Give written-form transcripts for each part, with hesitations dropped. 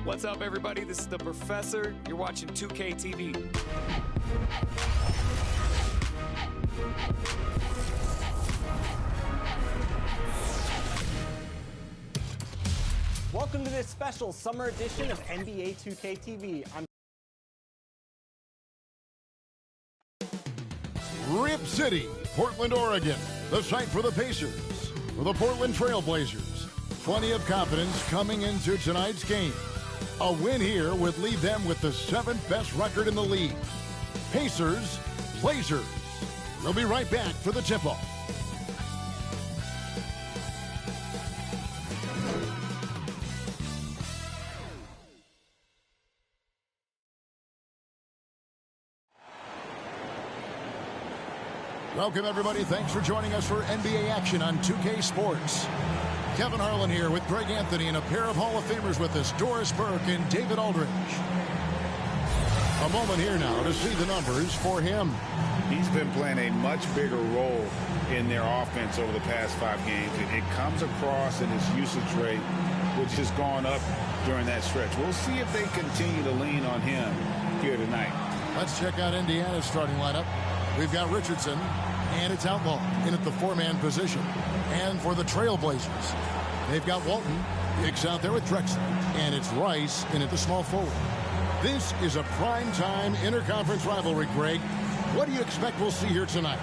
What's up, everybody? This is the Professor. You're watching 2K TV. Welcome to this special summer edition of NBA 2K TV. Rip City, Portland, Oregon, the site for the Pacers, for the Portland Trail Blazers. Plenty of confidence coming into tonight's game. A win here would leave them with the 7th best record in the league. Pacers, Blazers. We'll be right back for the tip-off. Welcome, everybody. Thanks for joining us for NBA action on 2K Sports. Kevin Harlan here with Greg Anthony and a pair of Hall of Famers with us, Doris Burke and David Aldridge. A moment here now to see the numbers for him. He's been playing a much bigger role in their offense over the past 5 games. It comes across in his usage rate, which has gone up during that stretch. We'll see if they continue to lean on him here tonight. Let's check out Indiana's starting lineup. We've got Richardson, and it's Outlaw in at the 4-man position. And for the Trailblazers, they've got Walton, Hicks out there with Drexler, and it's Rice in at the small forward. This is a prime-time interconference rivalry, Greg. What do you expect we'll see here tonight?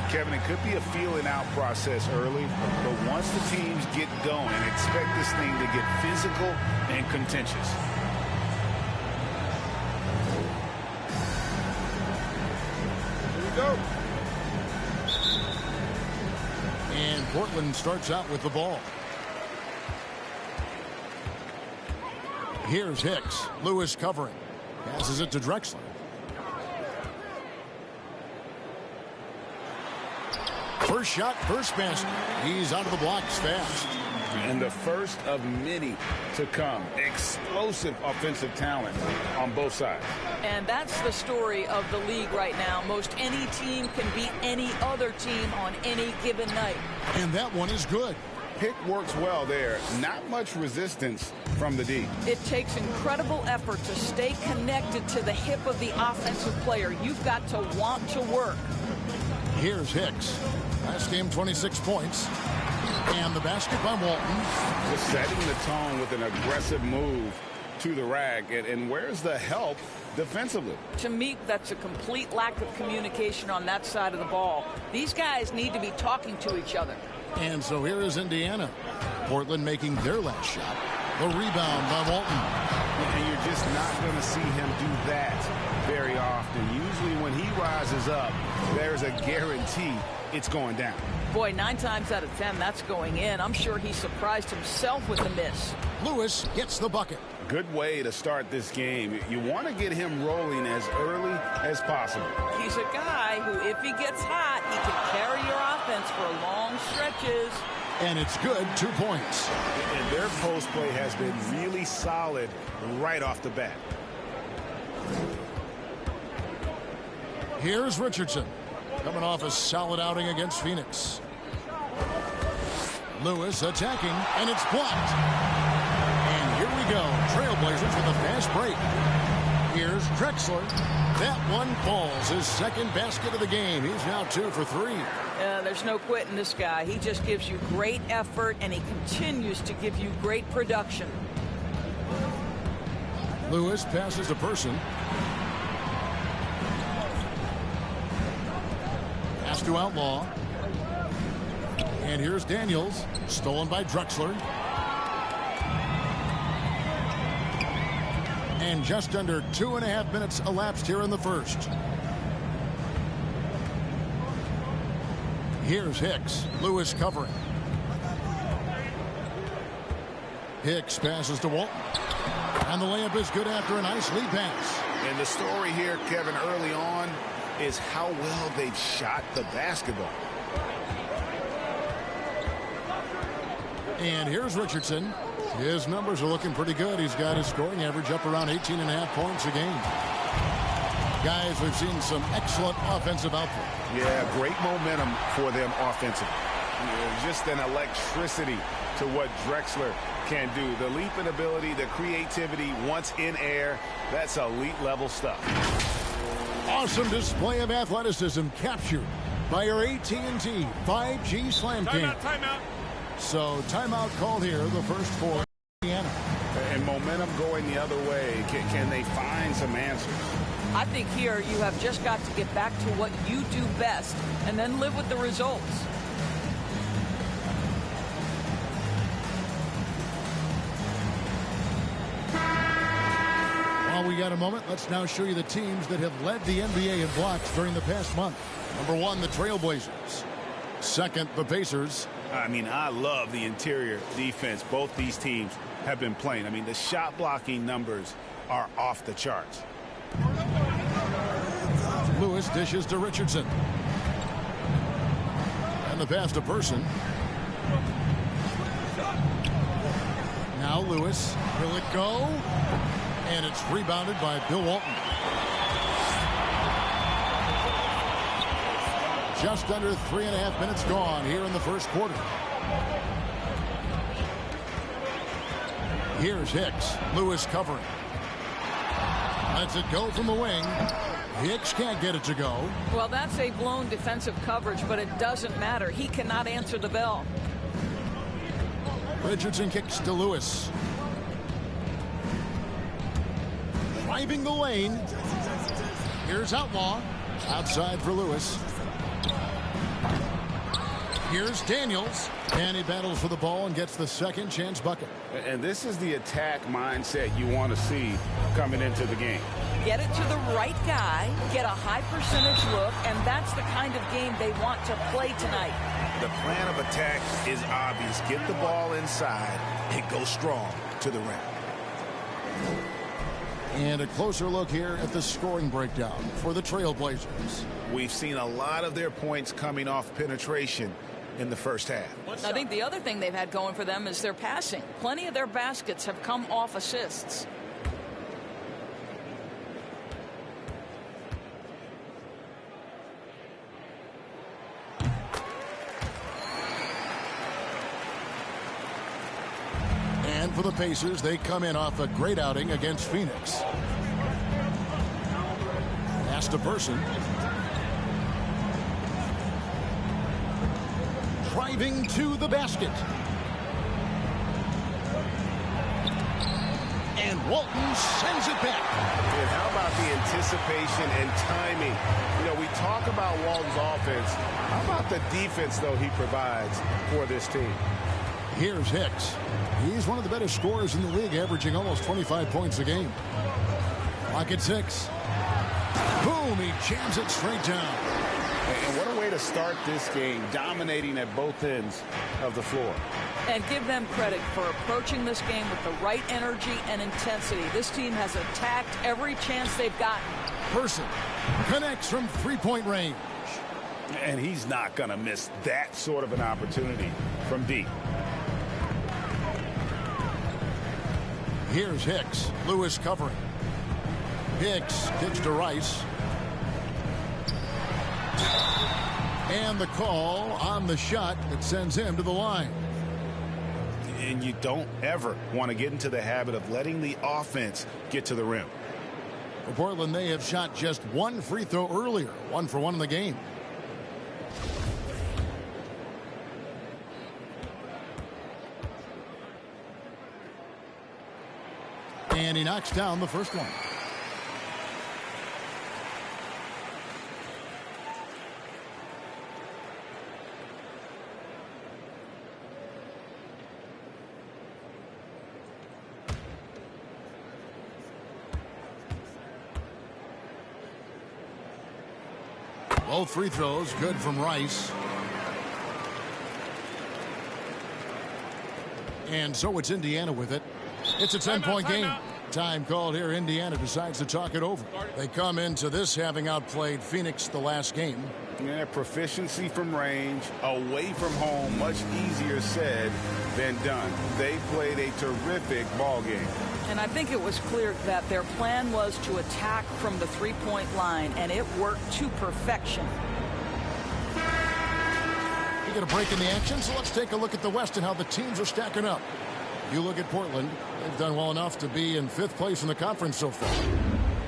Kevin, it could be a feeling-out process early, but once the teams get going, expect this thing to get physical and contentious. Here we go. And Portland starts out with the ball. Here's Hicks. Lewis covering. Passes it to Drexler. First shot, first basket. He's out of the blocks fast. And the first of many to come. Explosive offensive talent on both sides. And that's the story of the league right now. Most any team can beat any other team on any given night. And that one is good. Pick works well there. Not much resistance from the D. It takes incredible effort to stay connected to the hip of the offensive player. You've got to want to work. Here's Hicks. Last game, 26 points. And the basket by Walton. Just setting the tone with an aggressive move to the rack. And where's the help defensively? To me, that's a complete lack of communication on that side of the ball. These guys need to be talking to each other. And so here is Indiana. Portland making their last shot. The rebound by Walton. And you're just not going to see him do that very often. Usually when he rises up, there's a guarantee it's going down. Boy, 9 times out of 10, that's going in. I'm sure he surprised himself with the miss. Lewis gets the bucket. Good way to start this game. You want to get him rolling as early as possible. He's a guy who, if he gets hot, he can carry your offense for long stretches. And it's good, 2 points. And their post play has been really solid right off the bat. Here's Richardson. Coming off a solid outing against Phoenix. Lewis attacking, and it's blocked. And here we go. Trailblazers with a fast break. Here's Drexler. That one falls. His second basket of the game. He's now 2 for 3. There's no quitting this guy. He just gives you great effort, and he continues to give you great production. Lewis passes to Person. Pass to Outlaw. And here's Daniels. Stolen by Drexler. And just under 2.5 minutes elapsed here in the first. Here's Hicks. Lewis covering. Hicks passes to Walton. And the layup is good after a nice lead pass. And the story here, Kevin, early on is how well they've shot the basketball. And here's Richardson. His numbers are looking pretty good. He's got his scoring average up around 18.5 points a game. Guys, we've seen some excellent offensive output. Yeah, great momentum for them offensively. Just an electricity to what Drexler can do. The leap in ability, the creativity once in air, that's elite level stuff. Awesome display of athleticism captured by our AT&T 5G Slam Game. Timeout. So timeout called here, the first for Indiana. And momentum going the other way. Can they find some answers? I think here you have just got to get back to what you do best and then live with the results. While we got a moment, let's now show you the teams that have led the NBA in blocks during the past month. Number 1, the Trailblazers. Second, the Pacers. I mean, I love the interior defense both these teams have been playing. I mean, the shot blocking numbers are off the charts. Lewis dishes to Richardson. And the pass to Person. Now Lewis. Will it go? And it's rebounded by Bill Walton. Just under 3.5 minutes gone here in the first quarter. Here's Hicks. Lewis covering. Lets it go from the wing. Hicks can't get it to go. Well, that's a blown defensive coverage, but it doesn't matter. He cannot answer the bell. Richardson kicks to Lewis. Driving the lane. Here's Outlaw. Outside for Lewis. Here's Daniels. And he battles for the ball and gets the second chance bucket. And this is the attack mindset you want to see coming into the game. Get it to the right guy, get a high percentage look, and that's the kind of game they want to play tonight. The plan of attack is obvious. Get the ball inside and go strong to the rim. And a closer look here at the scoring breakdown for the Trailblazers. We've seen a lot of their points coming off penetration in the first half. I think the other thing they've had going for them is their passing. Plenty of their baskets have come off assists. And for the Pacers, they come in off a great outing against Phoenix. Pass to Person. Driving to the basket. And Walton sends it back. And how about the anticipation and timing? You know, we talk about Walton's offense. How about the defense, though, he provides for this team? Here's Hicks. He's one of the better scorers in the league, averaging almost 25 points a game. Rocket 6. Boom, he jams it straight down. And what a way to start this game, dominating at both ends of the floor. And give them credit for approaching this game with the right energy and intensity. This team has attacked every chance they've gotten. Person connects from three-point range. And he's not going to miss that sort of an opportunity from deep. Here's Hicks. Lewis covering. Hicks kicks to Rice. And the call on the shot that sends him to the line. And you don't ever want to get into the habit of letting the offense get to the rim. For Portland, they have shot just one free throw earlier. 1 for 1 in the game. And he knocks down the first one. Both free throws good from Rice. And so it's Indiana with it. It's a 10-point game. Time called here. Indiana decides to talk it over. They come into this having outplayed Phoenix the last game. Yeah, proficiency from range, away from home, much easier said than done. They played a terrific ball game. And I think it was clear that their plan was to attack from the three-point line, and it worked to perfection. We get a break in the action, so let's take a look at the West and how the teams are stacking up. You look at Portland, they've done well enough to be in 5th place in the conference so far.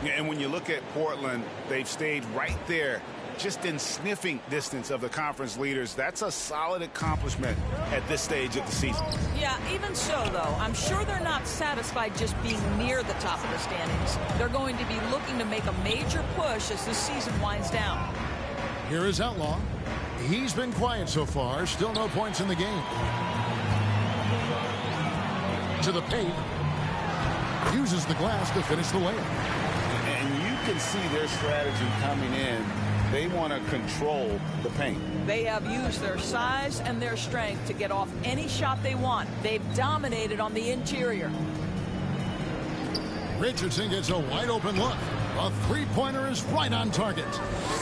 Yeah, and when you look at Portland, they've stayed right there, just in sniffing distance of the conference leaders. That's a solid accomplishment at this stage of the season. Yeah, even so, though, I'm sure they're not satisfied just being near the top of the standings. They're going to be looking to make a major push as this season winds down. Here is Outlaw. He's been quiet so far. Still no points in the game. To the paint. Uses the glass to finish the layup. And you can see their strategy coming in. They want to control the paint. They have used their size and their strength to get off any shot they want. They've dominated on the interior. Richardson gets a wide open look. A three-pointer is right on target.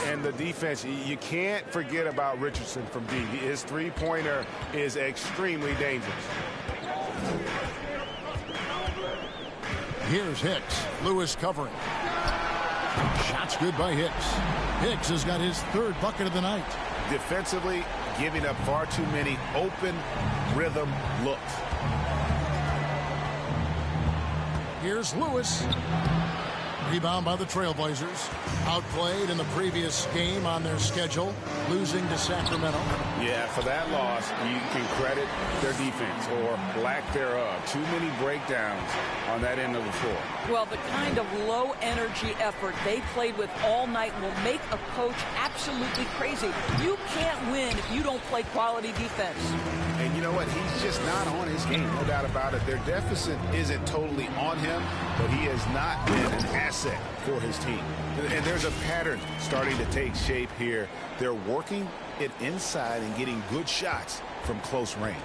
And the defense, you can't forget about Richardson from D. His three-pointer is extremely dangerous. Here's Hicks. Lewis covering. Shots good by Hicks. Hicks has got his 3rd bucket of the night. Defensively, giving up far too many open rhythm looks. Here's Lewis. Rebound by the Trailblazers. Outplayed in the previous game on their schedule, losing to Sacramento. Yeah, for that loss, you can credit their defense or lack thereof. Too many breakdowns on that end of the floor. Well, the kind of low-energy effort they played with all night will make a coach absolutely crazy. You can't win if you don't play quality defense. And you know what? He's just not on his game, no doubt about it. Their deficit isn't totally on him, but he has not been an asset for his team. And there's a pattern starting to take shape here. They're working it inside and getting good shots from close range.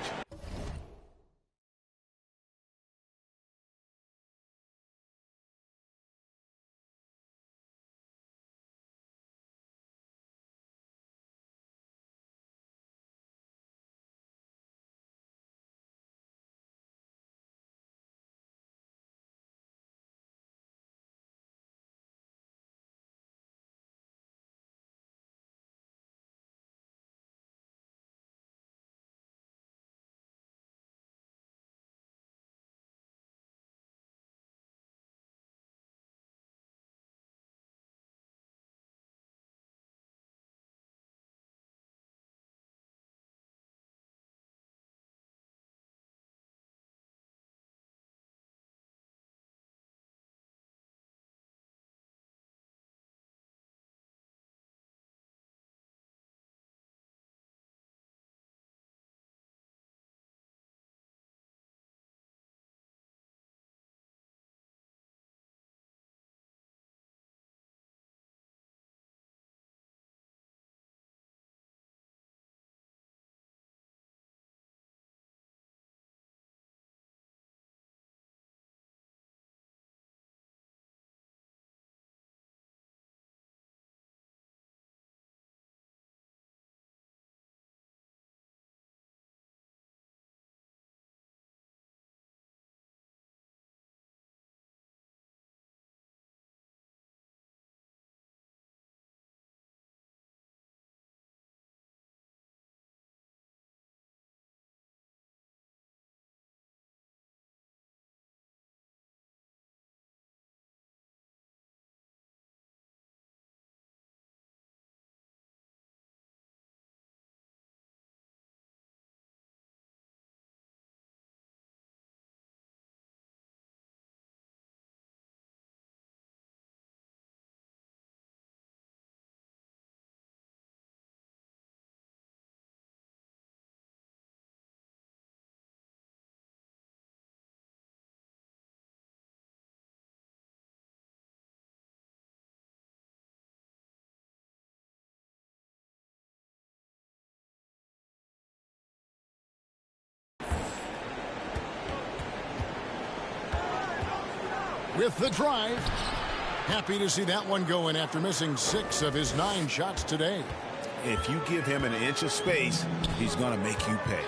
with the drive. Happy to see that one go in after missing 6 of his 9 shots today. If you give him an inch of space, he's going to make you pay.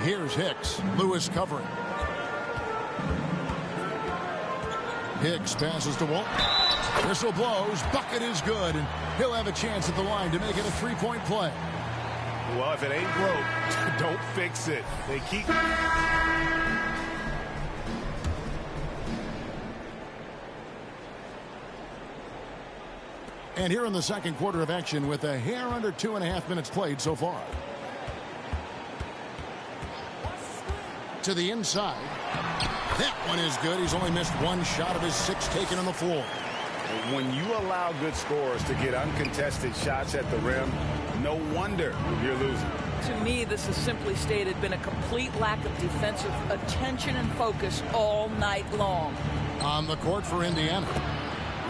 Here's Hicks. Lewis covering. Hicks passes to Walton. Whistle blows. Bucket is good. And he'll have a chance at the line to make it a 3-point play. Well, if it ain't broke, don't fix it. They keep... And here in the second quarter of action with a hair under 2.5 minutes played so far. To the inside. That one is good. He's only missed 1 shot of his 6 taken on the floor. When you allow good scorers to get uncontested shots at the rim, no wonder you're losing. To me, this has simply stated been a complete lack of defensive attention and focus all night long. On the court for Indiana,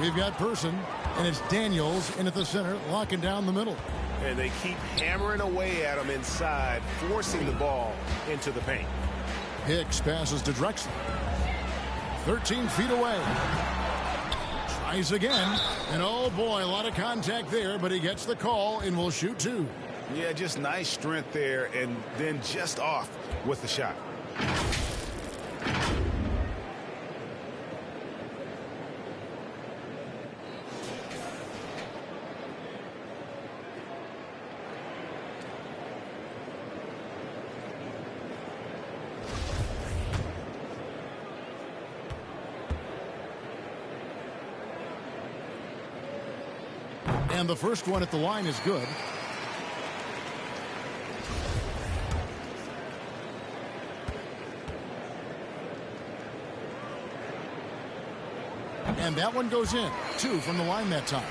we've got Person, and it's Daniels in at the center, locking down the middle. And they keep hammering away at him inside, forcing the ball into the paint. Hicks passes to Drexler. 13 feet away. Tries again. And oh boy, a lot of contact there, but he gets the call and will shoot 2. Yeah, just nice strength there, and then just off with the shot. And the first one at the line is good. And that one goes in. 2 from the line that time.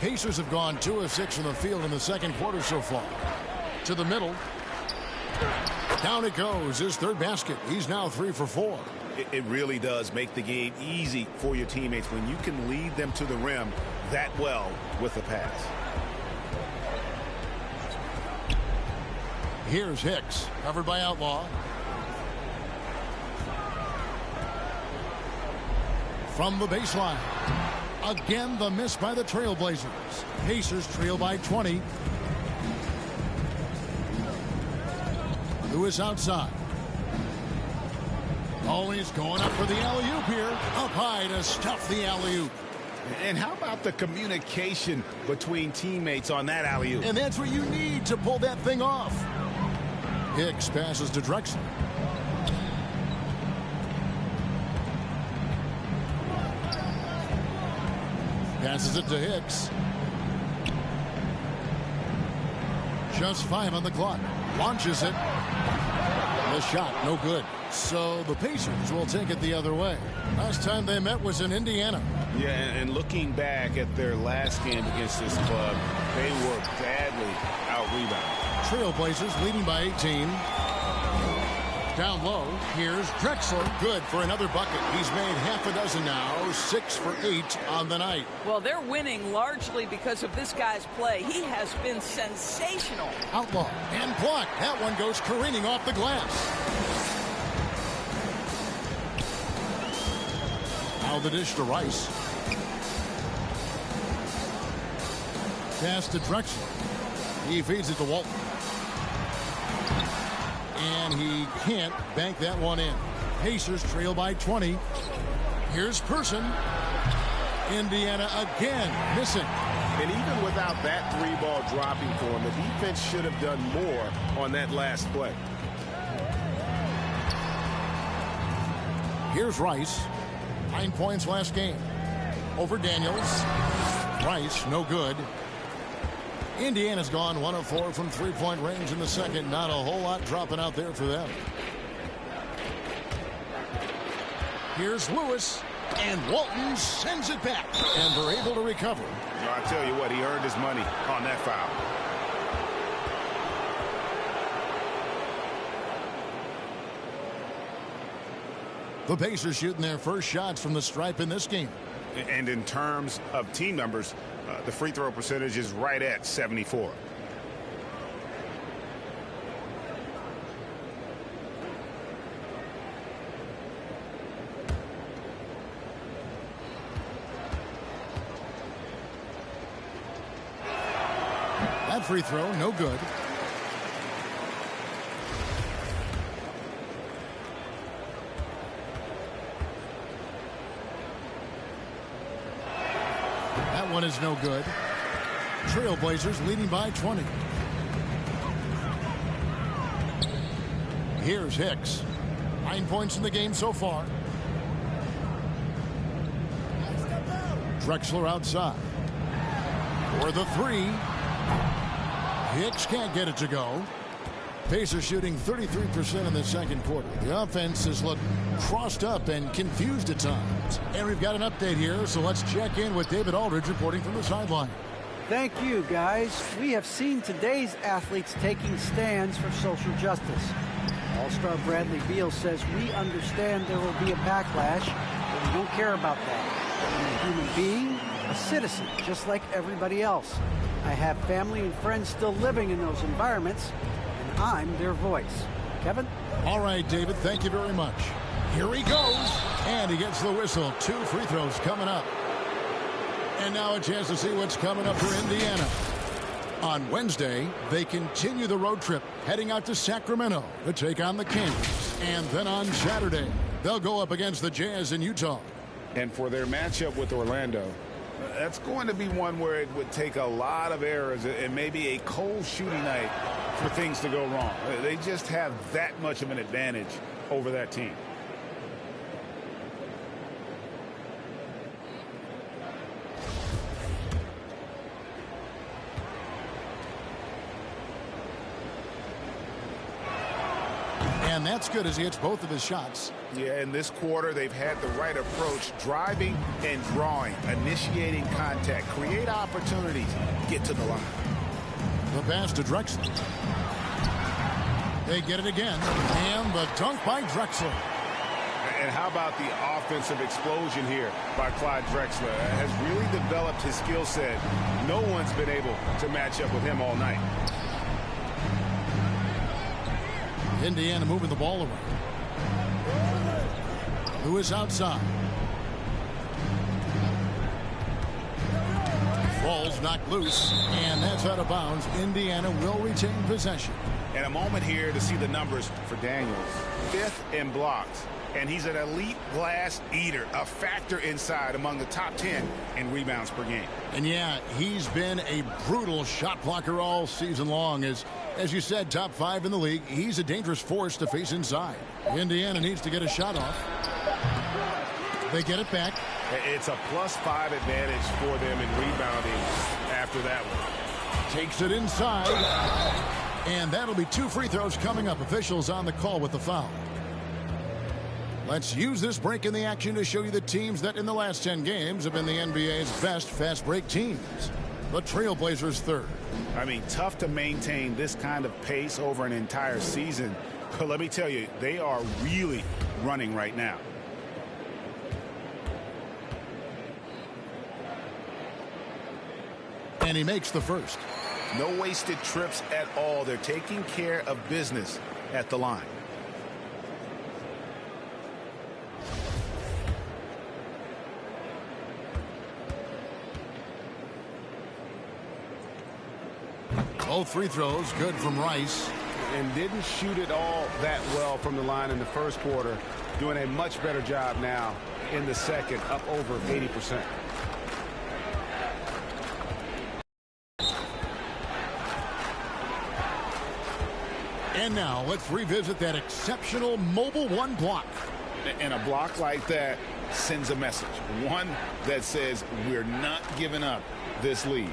Pacers have gone 2 of 6 from the field in the second quarter so far. To the middle. Down it goes. His 3rd basket. He's now 3 for 4. It really does make the game easy for your teammates when you can lead them to the rim that well with the pass. Here's Hicks, covered by Outlaw. From the baseline. Again, the miss by the Trailblazers. Pacers trail by 20. Lewis outside. Oh, he's going up for the alley-oop here. Up high to stuff the alley-oop. And how about the communication between teammates on that alley-oop? And that's what you need to pull that thing off. Hicks passes to Drexler. Passes it to Hicks. Just 5 on the clock. Launches it. The shot, no good. So the Pacers will take it the other way. Last time they met was in Indiana. Yeah, and looking back at their last game against this club, they were badly out-rebounded. Trailblazers leading by 18. Down low, here's Drexler. Good for another bucket. He's made half a dozen now, 6 for 8 on the night. Well, they're winning largely because of this guy's play. He has been sensational. Outlaw and blocked. That one goes careening off the glass. Now the dish to Rice. Pass to Drexler. He feeds it to Walton. And he can't bank that one in. Pacers trail by 20. Here's Person. Indiana again missing. And even without that 3-ball dropping for him, the defense should have done more on that last play. Here's Rice. 9 points last game. Over Daniels. Rice, no good. Indiana's gone 1 of 4 from 3-point range in the second. Not a whole lot dropping out there for them. Here's Lewis. And Walton sends it back. And they're able to recover. I tell you what, he earned his money on that foul. The Pacers shooting their first shots from the stripe in this game. And in terms of team numbers, the free throw percentage is right at 74. That free throw, no good. That one is no good. Trailblazers leading by 20. Here's Hicks. 9 points in the game so far. Drexler outside. For the three. Hicks can't get it to go. Pacers shooting 33% in the second quarter. The offense has looked crossed up and confused at times. And we've got an update here, so let's check in with David Aldridge reporting from the sideline. Thank you, guys. We have seen today's athletes taking stands for social justice. All-star Bradley Beal says, we understand there will be a backlash, but we don't care about that. I'm a human being, a citizen, just like everybody else. I have family and friends still living in those environments, and I'm their voice. Kevin? All right, David, thank you very much. Here he goes, and he gets the whistle. 2 free throws coming up. And now a chance to see what's coming up for Indiana. On Wednesday, they continue the road trip, heading out to Sacramento to take on the Kings. And then on Saturday, they'll go up against the Jazz in Utah. And for their matchup with Orlando, that's going to be one where it would take a lot of errors and maybe a cold shooting night for things to go wrong. They just have that much of an advantage over that team. And that's good as he hits both of his shots. Yeah, in this quarter, they've had the right approach, driving and drawing, initiating contact, create opportunities, get to the line. The pass to Drexler. They get it again, and the dunk by Drexler. And how about the offensive explosion here by Clyde Drexler? Has really developed his skill set. No one's been able to match up with him all night. Indiana moving the ball around. Lewis outside. Ball's knocked loose, and that's out of bounds. Indiana will retain possession. And a moment here to see the numbers for Daniels. 5th in blocks, and he's an elite glass eater, a factor inside among the top 10 in rebounds per game. And yeah, he's been a brutal shot blocker all season long. As you said, top 5 in the league. He's a dangerous force to face inside. Indiana needs to get a shot off. They get it back. It's a +5 advantage for them in rebounding after that one. Takes it inside. And that'll be 2 free throws coming up. Officials on the call with the foul. Let's use this break in the action to show you the teams that in the last 10 games have been the NBA's best fast break teams. The Trailblazers third. I mean, tough to maintain this kind of pace over an entire season. But let me tell you, they are really running right now. And he makes the first. No wasted trips at all. They're taking care of business at the line. Both free throws good from Rice. And didn't shoot it all that well from the line in the first quarter. Doing a much better job now in the second, up over 80%. And now let's revisit that exceptional Mobile One block. And a block like that sends a message. One that says we're not giving up this lead.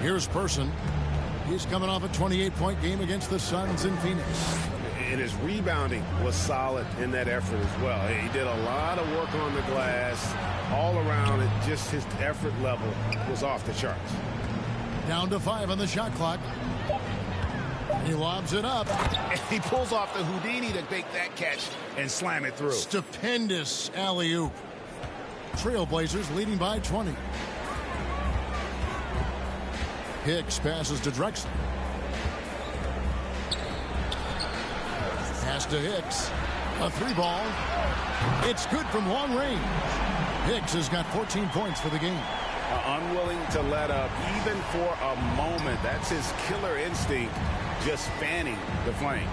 Here's Person. He's coming off a 28-point game against the Suns in Phoenix. And his rebounding was solid in that effort as well. He did a lot of work on the glass. All around it, just his effort level was off the charts. Down to 5 on the shot clock. He lobs it up. And he pulls off the Houdini to make that catch and slam it through. Stupendous alley-oop. Trailblazers leading by 20. Hicks passes to Drexler. Pass to Hicks. A 3-ball. It's good from long range. Hicks has got 14 points for the game. Unwilling to let up even for a moment. That's his killer instinct, just fanning the flame.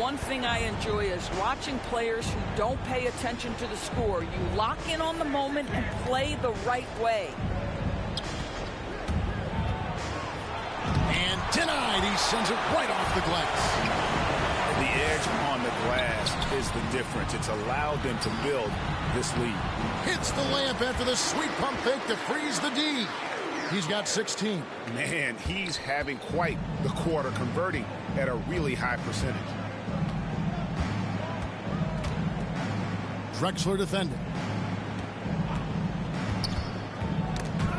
One thing I enjoy is watching players who don't pay attention to the score. You lock in on the moment and play the right way. And denied. He sends it right off the glass. The edge on the glass is the difference. It's allowed them to build this lead. Hits the layup after the sweet pump fake to freeze the D. He's got 16. Man, he's having quite the quarter, converting at a really high percentage. Drexler defending.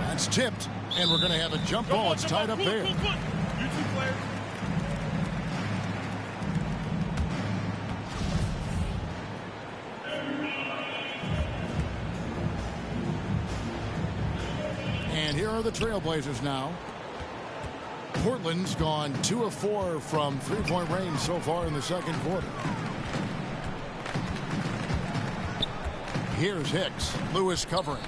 That's tipped, and we're going to have a jump ball. It's tied up there. You two players. And here are the Trailblazers now. Portland's gone 2 of 4 from three-point range so far in the second quarter. Here's Hicks. Lewis covering.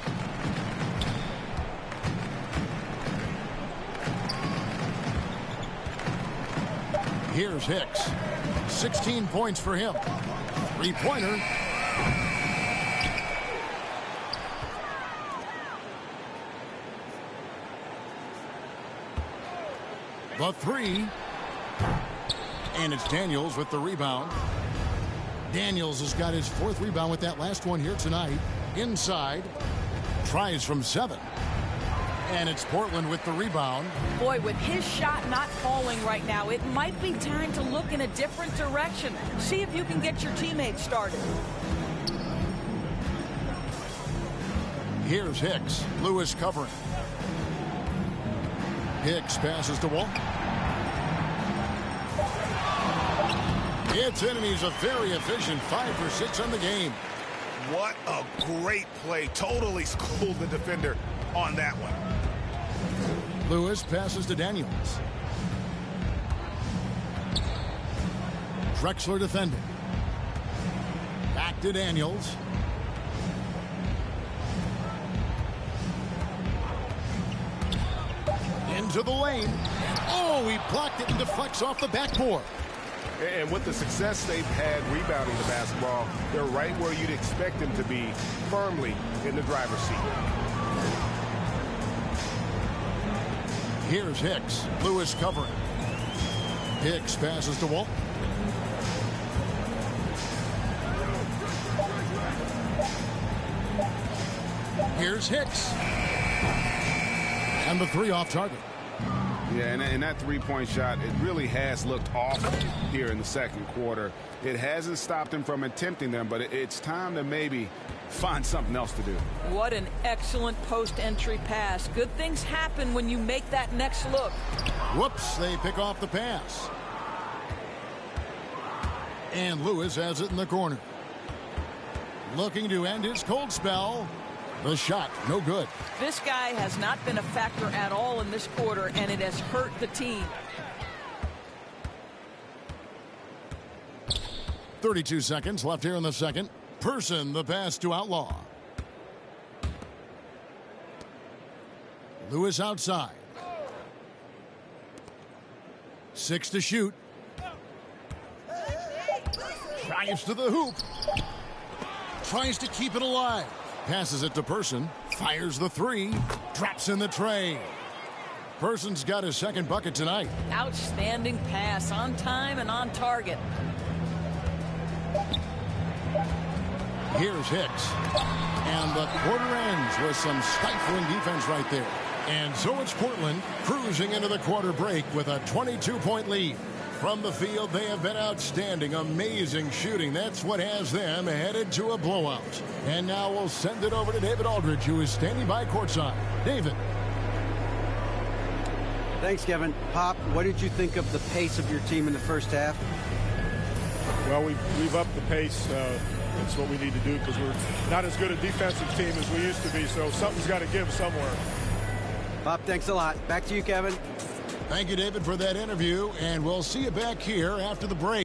Here's Hicks. 16 points for him. Three-pointer. The 3. And it's Daniels with the rebound. Daniels has got his 4th rebound with that last one here tonight. Inside. Tries from 7. And it's Portland with the rebound. Boy, with his shot not falling right now, it might be time to look in a different direction. See if you can get your teammates started. Here's Hicks. Lewis covering. Hicks passes to Walt. It's in, and he's a very efficient 5 for 6 on the game. What a great play. Totally schooled the defender on that one. Lewis passes to Daniels. Drexler defending. Back to Daniels. Into the lane. Oh, he blocked it and deflects off the backboard. And with the success they've had rebounding the basketball, they're right where you'd expect them to be, firmly in the driver's seat. Here's Hicks. Lewis covering. Hicks passes to Walt. Here's Hicks. And the 3 off target. Yeah, and that three-point shot, it really has looked awful here in the second quarter. It hasn't stopped him from attempting them, but it's time to maybe find something else to do. What an excellent post-entry pass. Good things happen when you make that next look. Whoops, they pick off the pass. And Lewis has it in the corner. Looking to end his cold spell. The shot, no good. This guy has not been a factor at all in this quarter, and it has hurt the team. 32 seconds left here in the second. Person the pass to Outlaw. Lewis outside. 6 to shoot. Drives to the hoop. Tries to keep it alive. Passes it to Person. Fires the 3. Drops in the tray. Person's got his second bucket tonight. Outstanding pass, on time and on target. Here's Hicks. And the quarter ends with some stifling defense right there. And so it's Portland cruising into the quarter break with a 22-point lead. From the field, they have been outstanding, amazing shooting. That's what has them headed to a blowout. And now we'll send it over to David Aldridge, who is standing by courtside. David. Thanks, Kevin. Pop, what did you think of the pace of your team in the first half? Well, we've upped the pace. That's what we need to do because we're not as good a defensive team as we used to be, so something's got to give somewhere. Bob, thanks a lot. Back to you, Kevin. Thank you, David, for that interview, and we'll see you back here after the break.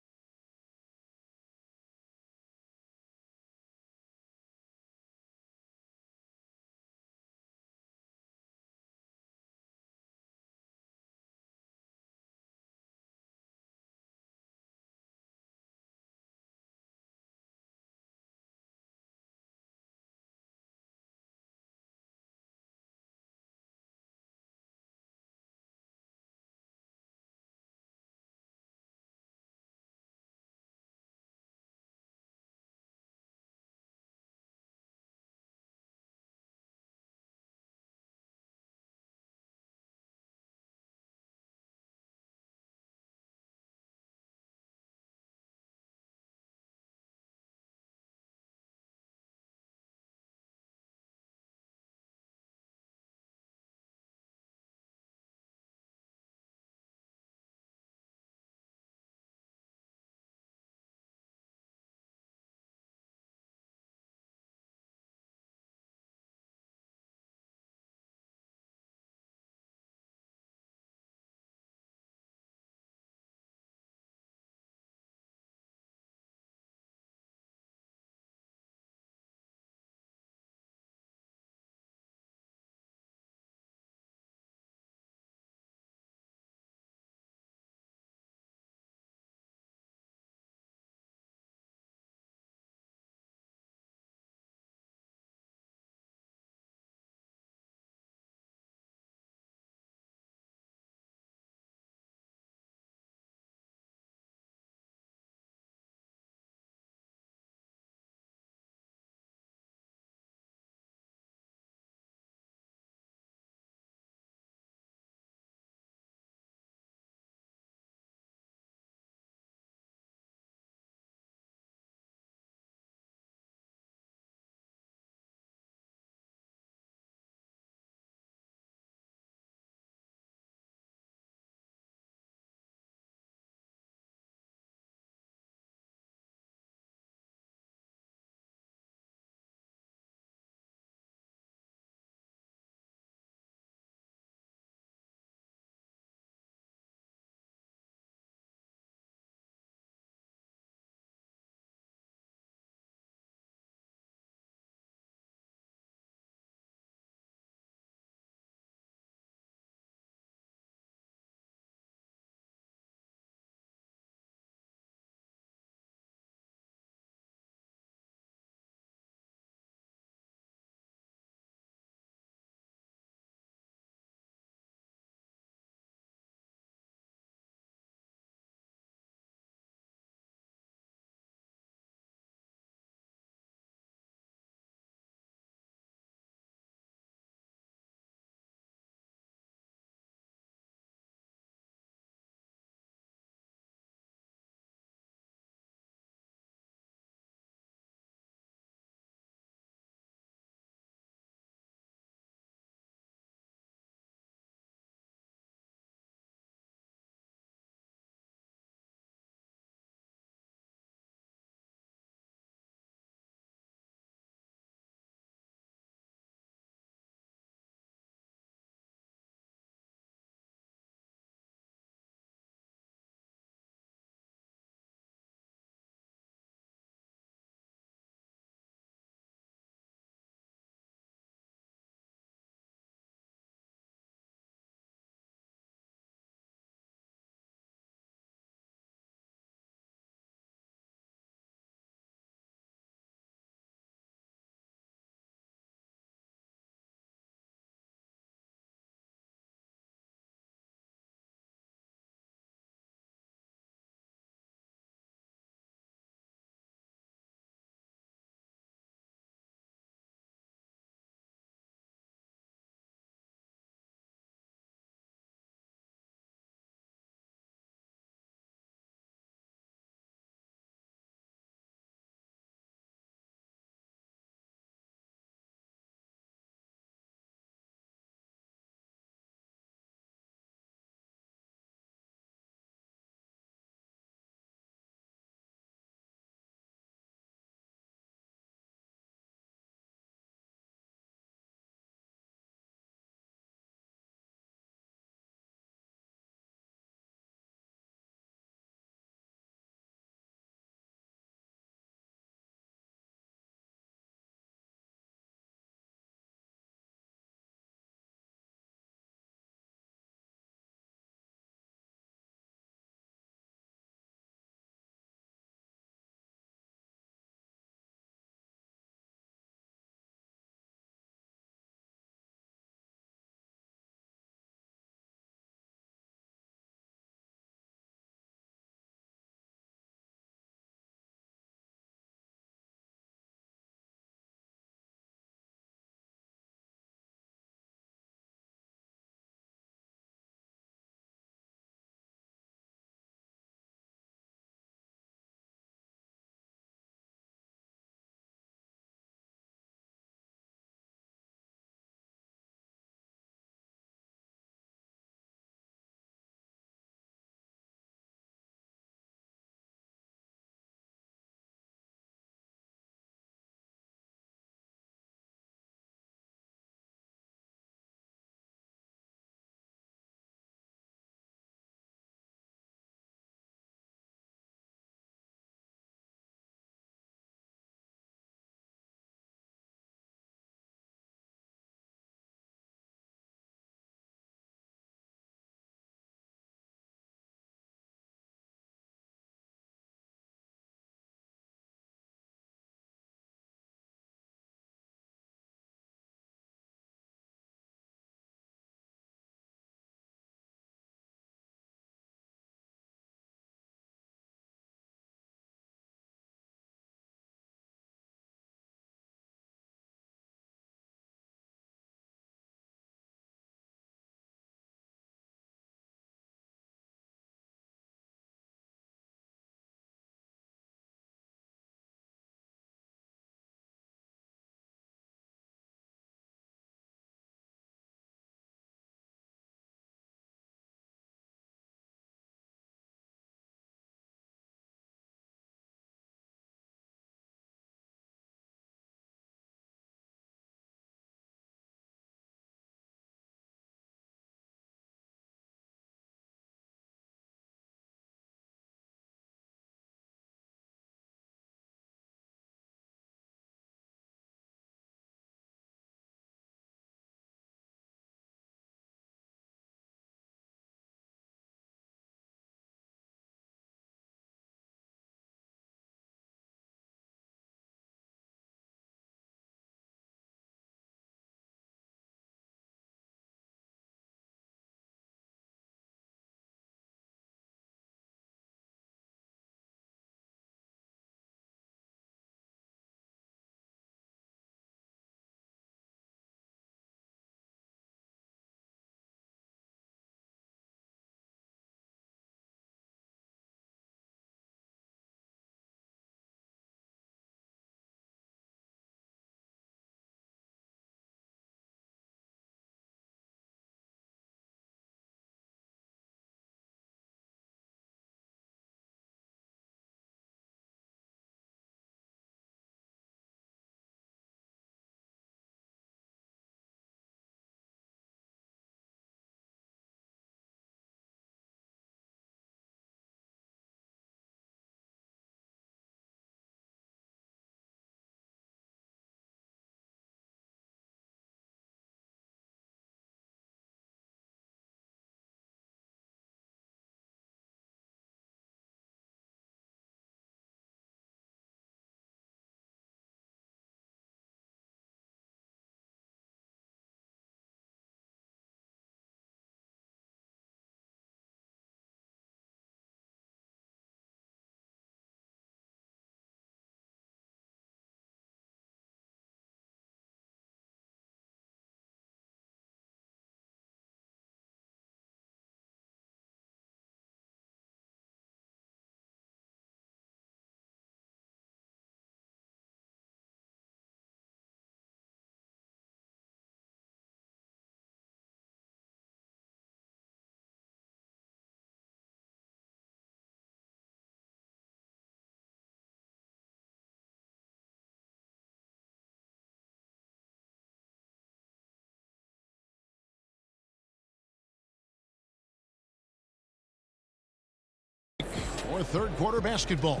for third quarter basketball.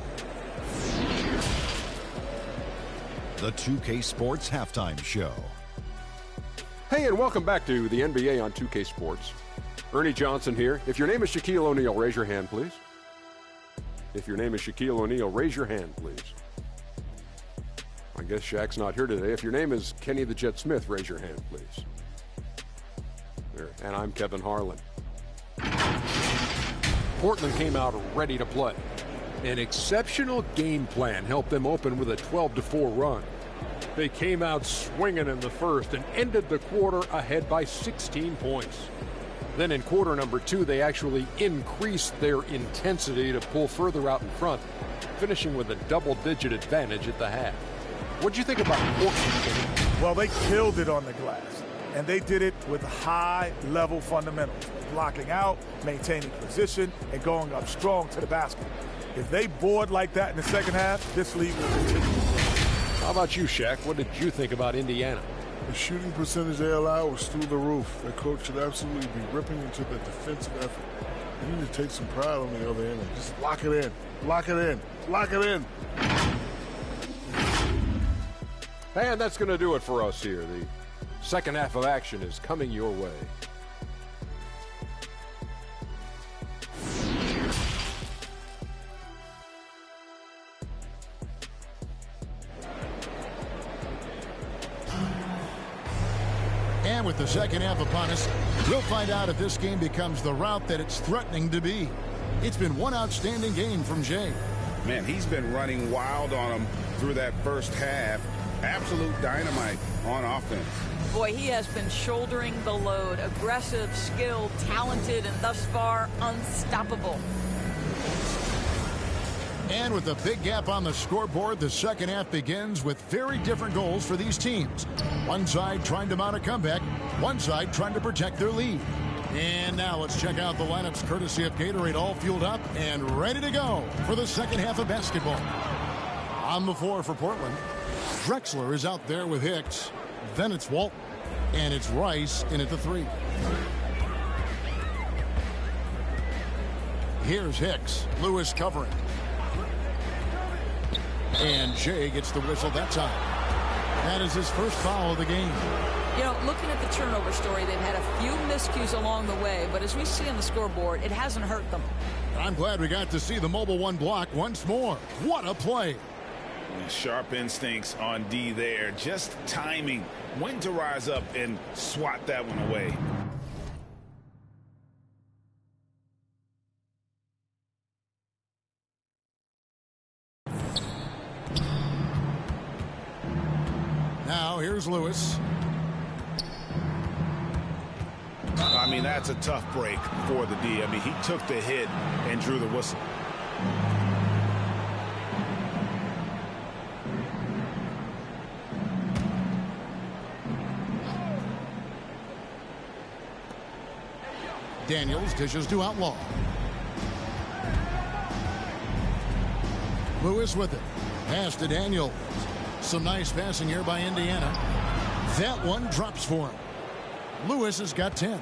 The 2K Sports Halftime Show. Hey, and welcome back to the NBA on 2K Sports. Ernie Johnson here. If your name is Shaquille O'Neal, raise your hand, please. If your name is Shaquille O'Neal, raise your hand, please. I guess Shaq's not here today. If your name is Kenny the Jet Smith, raise your hand, please. There. And I'm Kevin Harlan. Portland came out ready to play. An exceptional game plan helped them open with a 12-4 run. They came out swinging in the first and ended the quarter ahead by 16 points. Then in quarter number 2, they actually increased their intensity to pull further out in front, finishing with a double-digit advantage at the half. What'd you think about Portland? Well, they killed it on the glass, and they did it with high-level fundamentals, blocking out, maintaining position, and going up strong to the basket. If they board like that in the second half, this league will continue. How about you, Shaq? What did you think about Indiana? The shooting percentage they allowed was through the roof. Their coach should absolutely be ripping into the defensive effort. They need to take some pride on the other end and just lock it in, lock it in, lock it in. And that's going to do it for us here. The second half of action is coming your way. And with the second half upon us, we'll find out if this game becomes the route that it's threatening to be. It's been one outstanding game from Jay. Man, he's been running wild on him through that first half. Absolute dynamite on offense. Boy, he has been shouldering the load. Aggressive, skilled, talented, and thus far unstoppable. And with a big gap on the scoreboard, the second half begins with very different goals for these teams. One side trying to mount a comeback, one side trying to protect their lead. And now let's check out the lineups courtesy of Gatorade, all fueled up and ready to go for the second half of basketball. On the floor for Portland, Drexler is out there with Hicks. Then it's Walton, and it's Rice in at the 3. Here's Hicks, Lewis covering. And Jay gets the whistle that time. That is his first foul of the game. You know, looking at the turnover story, they've had a few miscues along the way, but as we see on the scoreboard, it hasn't hurt them. I'm glad we got to see the Mobile One block once more. What a play. Sharp instincts on D there. Just timing when to rise up and swat that one away. Now here's Lewis. I mean, that's a tough break for the D. I mean, he took the hit and drew the whistle. Daniels dishes to Outlaw. Lewis with it. Pass to Daniels. Some nice passing here by Indiana. That one drops for him. Lewis has got 10.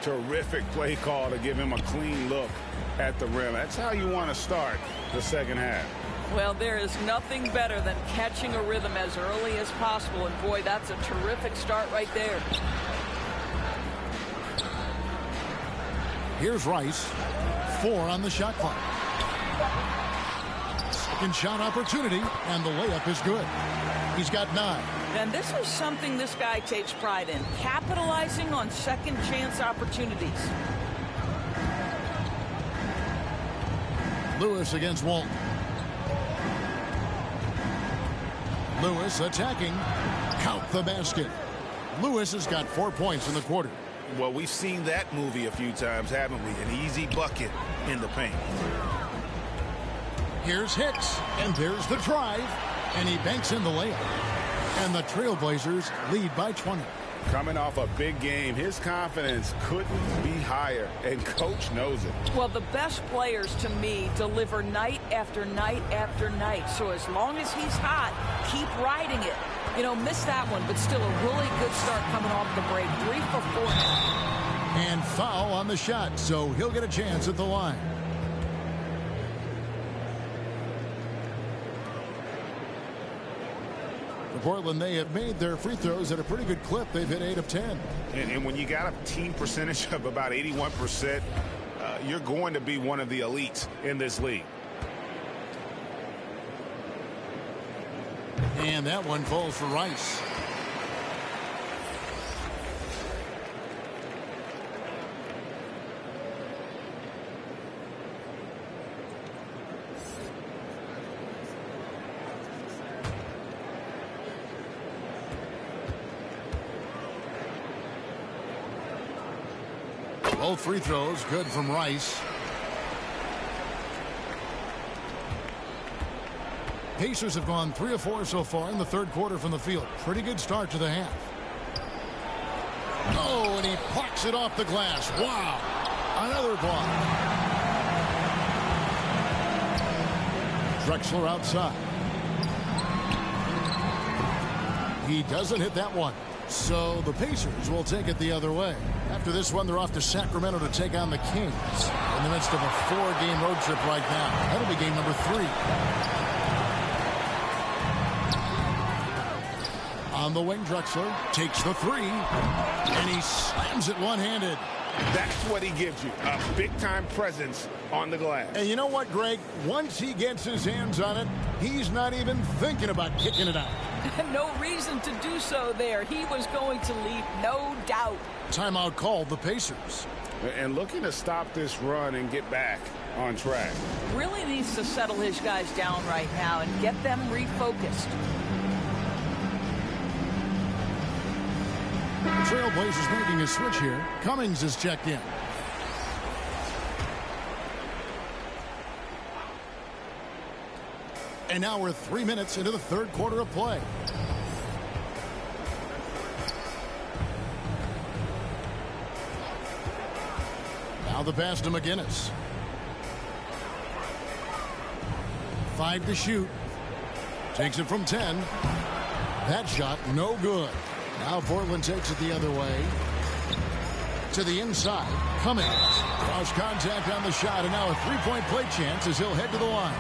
Terrific play call to give him a clean look at the rim. That's how you want to start the second half. Well, there is nothing better than catching a rhythm as early as possible. And boy, that's a terrific start right there. Here's Rice. 4 on the shot clock. Second shot opportunity, and the layup is good. He's got 9. And this is something this guy takes pride in, capitalizing on second chance opportunities. Lewis against Walton. Lewis attacking. Count the basket. Lewis has got 4 points in the quarter. Well, we've seen that movie a few times, haven't we? An easy bucket in the paint. Here's Hicks, and there's the drive, and he banks in the layup. And the Trailblazers lead by 20. Coming off a big game, his confidence couldn't be higher, and Coach knows it. Well, the best players, to me, deliver night after night after night. So as long as he's hot, keep riding it. You know, missed that one, but still a really good start coming off the break. 3 for 4 now. And foul on the shot, so he'll get a chance at the line. For Portland, they have made their free throws at a pretty good clip. They've hit 8 of 10. And when you got a team percentage of about 81%, you're going to be one of the elites in this league. And that one falls for Rice. Both free throws good from Rice. Pacers have gone 3 of 4 so far in the third quarter from the field. Pretty good start to the half. Oh, and he plucks it off the glass. Wow. Another block. Drexler outside. He doesn't hit that one. So the Pacers will take it the other way. After this one, they're off to Sacramento to take on the Kings in the midst of a 4-game road trip right now. That'll be game number 3. On the wing, Drexler takes the 3, and he slams it one-handed. That's what he gives you, a big-time presence on the glass. And you know what, Greg? Once he gets his hands on it, he's not even thinking about kicking it out. No reason to do so there. He was going to leave, no doubt. Timeout called the Pacers. And looking to stop this run and get back on track. Really needs to settle his guys down right now and get them refocused. The Trailblazers making a switch here. Cummings is checked in. And now we're 3 minutes into the third quarter of play. Now the pass to McGinnis. 5 to shoot. Takes it from 10. That shot no good. Now Portland takes it the other way. To the inside. Cummings. Cross contact on the shot, and now a three-point play chance as he'll head to the line.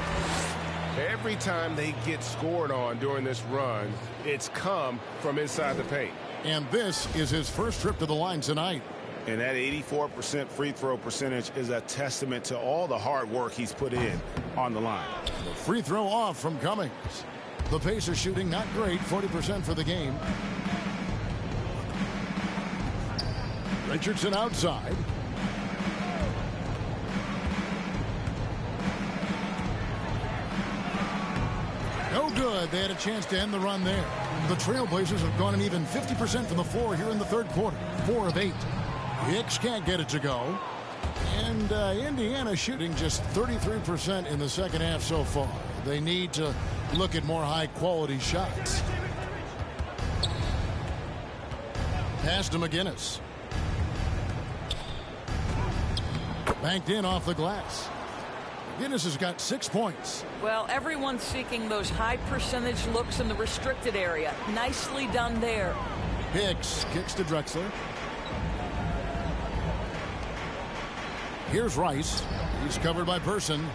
Every time they get scored on during this run, it's come from inside the paint. And this is his first trip to the line tonight. And that 84% free throw percentage is a testament to all the hard work he's put in on the line. The free throw off from Cummings. The Pacers shooting not great, 40% for the game. Richardson outside. No good. They had a chance to end the run there. The Trailblazers have gone an even 50% from the floor here in the third quarter. 4 of 8. Hicks can't get it to go. And Indiana shooting just 33% in the second half so far. They need to look at more high-quality shots. Pass to McGinnis. Banked in off the glass. McGinnis has got 6 points. Well, everyone's seeking those high percentage looks in the restricted area. Nicely done there. Hicks kicks to Drexler. Here's Rice. He's covered by Person.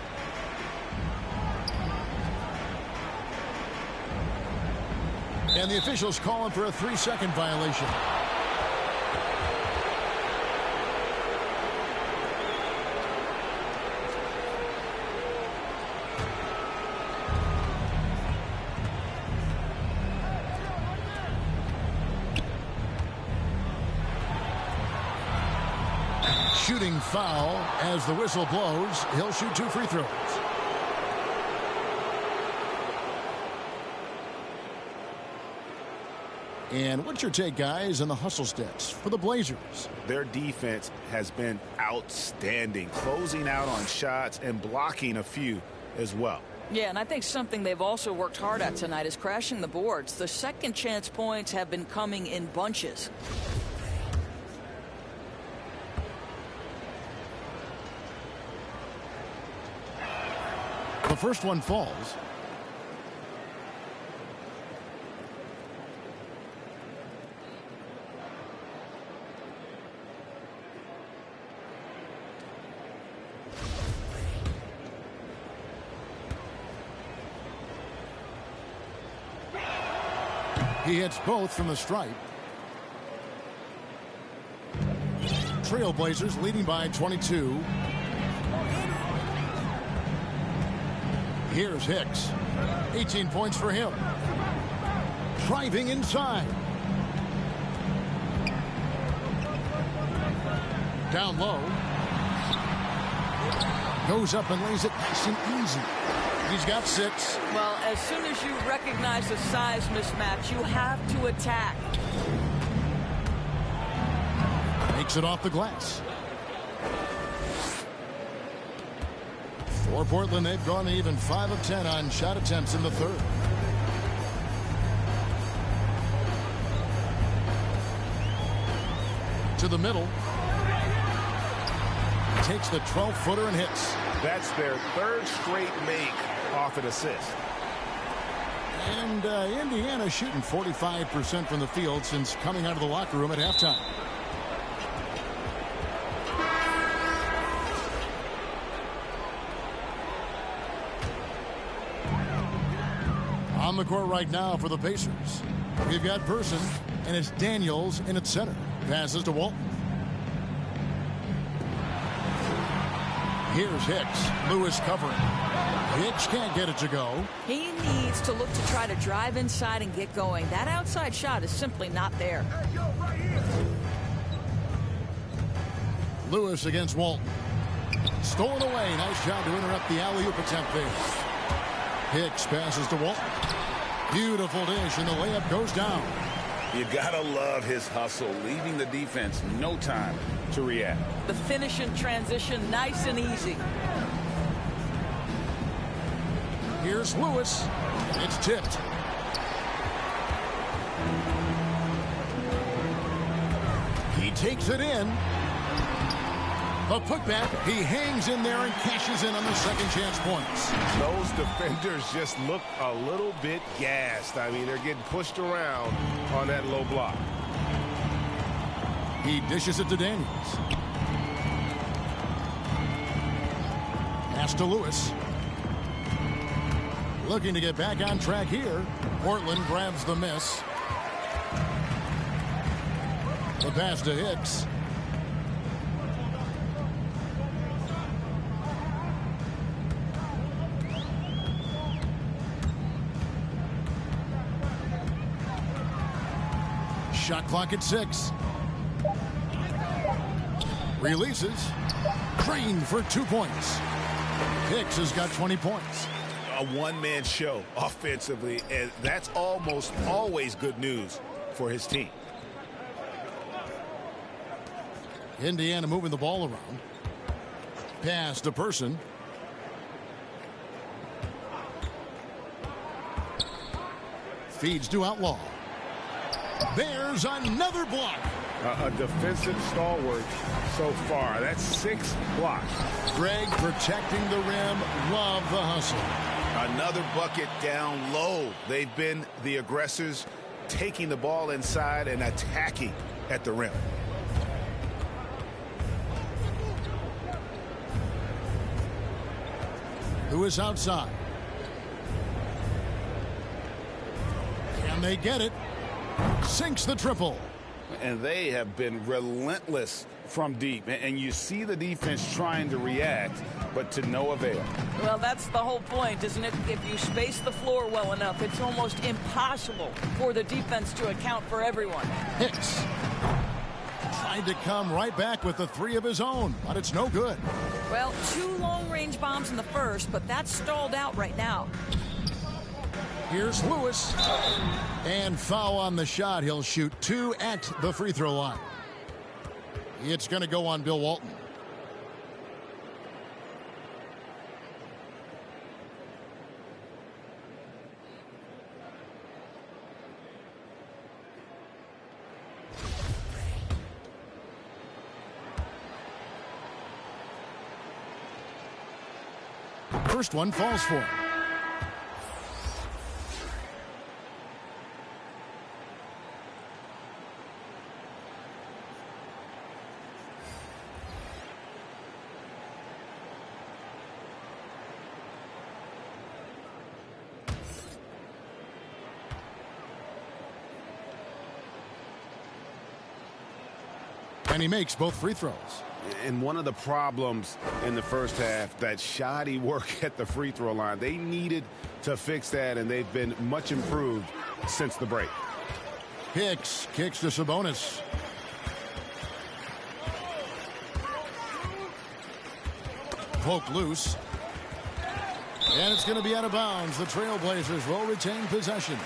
And the officials calling for a 3-second violation. Shooting foul as the whistle blows. He'll shoot 2 free throws. And what's your take, guys, on the hustle stats for the Blazers? Their defense has been outstanding, closing out on shots and blocking a few as well. Yeah, and I think something they've also worked hard at tonight is crashing the boards. The second chance points have been coming in bunches. The first one falls. He hits both from the stripe. Trailblazers leading by 22. Here's Hicks. 18 points for him. Driving inside. Down low. Goes up and lays it nice and easy. He's got 6. Well, as soon as you recognize a size mismatch, you have to attack. Makes it off the glass. For Portland, they've gone even 5 of 10 on shot attempts in the third. To the middle. Takes the 12-footer and hits. That's their 3rd straight make off an assist. And Indiana shooting 45% from the field since coming out of the locker room at halftime. On the court right now for the Pacers. We've got Person, and it's Daniels in at center. Passes to Walton. Here's Hicks. Lewis covering. Hicks can't get it to go. He needs to look to try to drive inside and get going. That outside shot is simply not there. Lewis against Walton. Stolen away. Nice job to interrupt the alley-oop attempt there. Hicks passes to Walton. Beautiful dish, and the layup goes down. You gotta love his hustle, leaving the defense no time to react. The finish in transition, nice and easy. Here's Lewis. It's tipped. He takes it in. A putback. He hangs in there and cashes in on the second chance points. Those defenders just look a little bit gassed. I mean, they're getting pushed around on that low block. He dishes it to Daniels. Pass to Lewis. Looking to get back on track here. Portland grabs the miss. The pass to Hicks. Shot clock at 6. Releases. Green for 2 points. Hicks has got 20 points. A one-man show offensively, and that's almost always good news for his team. Indiana moving the ball around. Pass to Person. Feeds to Outlaw. There's another block. A defensive stalwart so far. That's 6 blocks. Greg protecting the rim. Love the hustle. Another bucket down low. They've been the aggressors, taking the ball inside and attacking at the rim. Lewis outside. Can they get it? Sinks the triple. And they have been relentless from deep. And you see the defense trying to react, but to no avail. Well, that's the whole point, isn't it? If you space the floor well enough, it's almost impossible for the defense to account for everyone. Hicks tried to come right back with the 3 of his own, but it's no good. Well, 2 long-range bombs in the first, but that's stalled out right now. Here's Lewis. And foul on the shot. He'll shoot 2 at the free throw line. It's going to go on Bill Walton. First one falls for him. And he makes both free throws. And one of the problems in the first half, that shoddy work at the free throw line. They needed to fix that, and they've been much improved since the break. Hicks kicks to Sabonis. Poke loose. And it's going to be out of bounds. The Trailblazers will retain possession.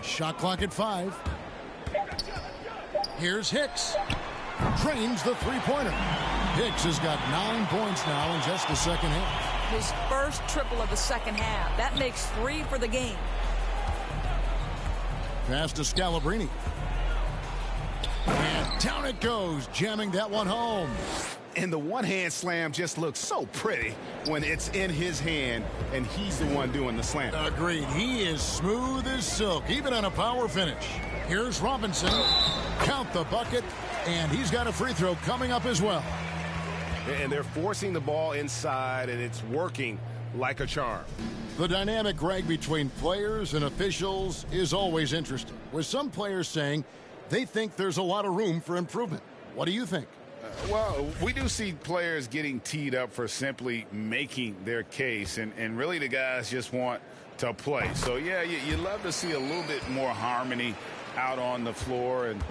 Shot clock at 5. Here's Hicks. Drains the three-pointer. Hicks has got 9 points now in just the second half. His first triple of the second half. That makes 3 for the game. Pass to Scalabrine. And down it goes, jamming that one home. And the one-hand slam just looks so pretty when it's in his hand and he's the one doing the slam. Agreed. He is smooth as silk, even on a power finish. Here's Robinson. Count the bucket, and he's got a free throw coming up as well. And they're forcing the ball inside, and it's working like a charm. The dynamic, Greg, between players and officials is always interesting, with some players saying they think there's a lot of room for improvement. What do you think? Well, we do see players getting teed up for simply making their case, and really the guys just want to play. So, yeah, you love to see a little bit more harmony out on the floor, and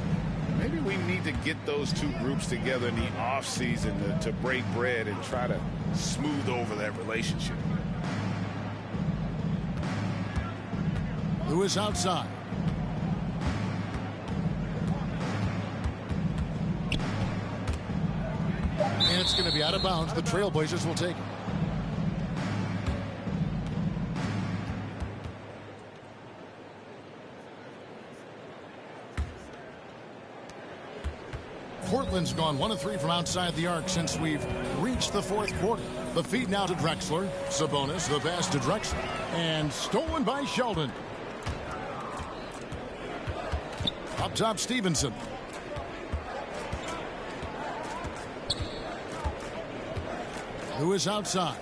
maybe we need to get those two groups together in the offseason to break bread and try to smooth over that relationship. Lewis outside. And it's going to be out of bounds. The Trailblazers will take it. Portland's gone 1 of 3 from outside the arc since we've reached the fourth quarter. The feed now to Drexler. Sabonis, the pass to Drexler. And stolen by Sheldon. Up top, Stevenson. Lewis outside.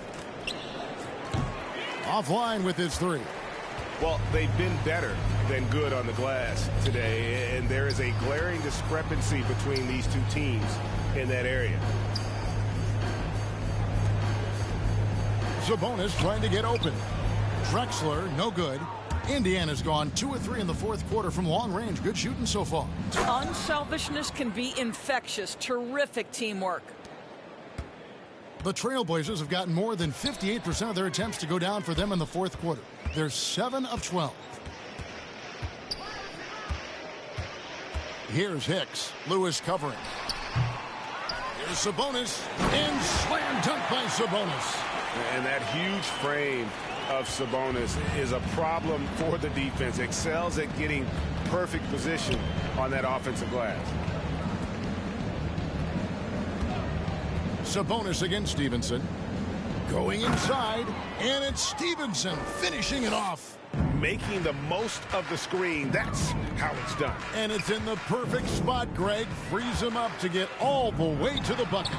Offline with his 3. Well, they've been better than good on the glass today, and there is a glaring discrepancy between these two teams in that area. Sabonis trying to get open. Drexler, no good. Indiana's gone 2 of 3 in the fourth quarter from long range. Good shooting so far. Unselfishness can be infectious. Terrific teamwork. The Trailblazers have gotten more than 58% of their attempts to go down for them in the fourth quarter. They're 7 of 12. Here's Hicks. Lewis covering. Here's Sabonis. And slam dunk by Sabonis. And that huge frame of Sabonis is a problem for the defense. Excels at getting perfect position on that offensive glass. Sabonis against Stevenson. Going inside, and it's Stevenson finishing it off. Making the most of the screen. That's how it's done. And it's in the perfect spot, Greg. Frees him up to get all the way to the bucket.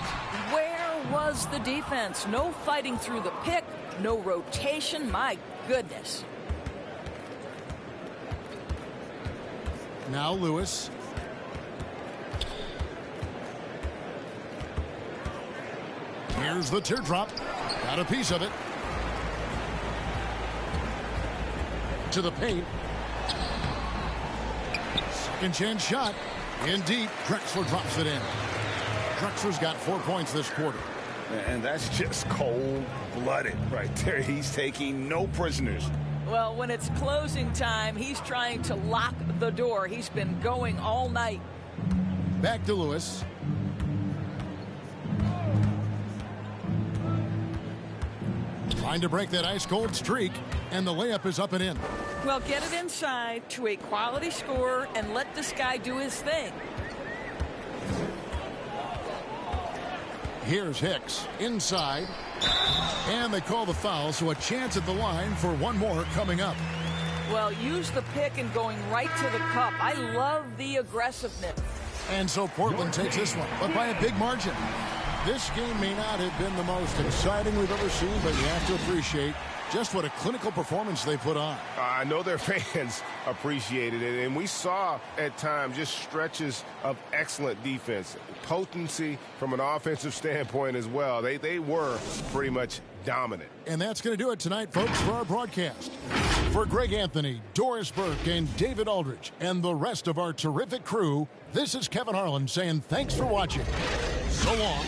Where was the defense? No fighting through the pick, no rotation. My goodness. Now Lewis. Here's the teardrop. Got a piece of it. To the paint. Second chance shot. In deep. Drexler drops it in. Drexler's got 4 points this quarter. And that's just cold-blooded right there. He's taking no prisoners. Well, when it's closing time, he's trying to lock the door. He's been going all night. Back to Lewis. Trying to break that ice-cold streak, and the layup is up and in. Well, get it inside to a quality scorer and let this guy do his thing. Here's Hicks inside, and they call the foul, so a chance at the line for one more coming up. Well, use the pick and going right to the cup. I love the aggressiveness. And so Portland takes this one, but by a big margin. This game may not have been the most exciting we've ever seen, but you have to appreciate just what a clinical performance they put on. I know their fans appreciated it, and we saw at times just stretches of excellent defense, potency from an offensive standpoint as well. They were pretty much dominant. And that's going to do it tonight, folks, for our broadcast. For Greg Anthony, Doris Burke, and David Aldridge, and the rest of our terrific crew, this is Kevin Harlan saying thanks for watching. So long.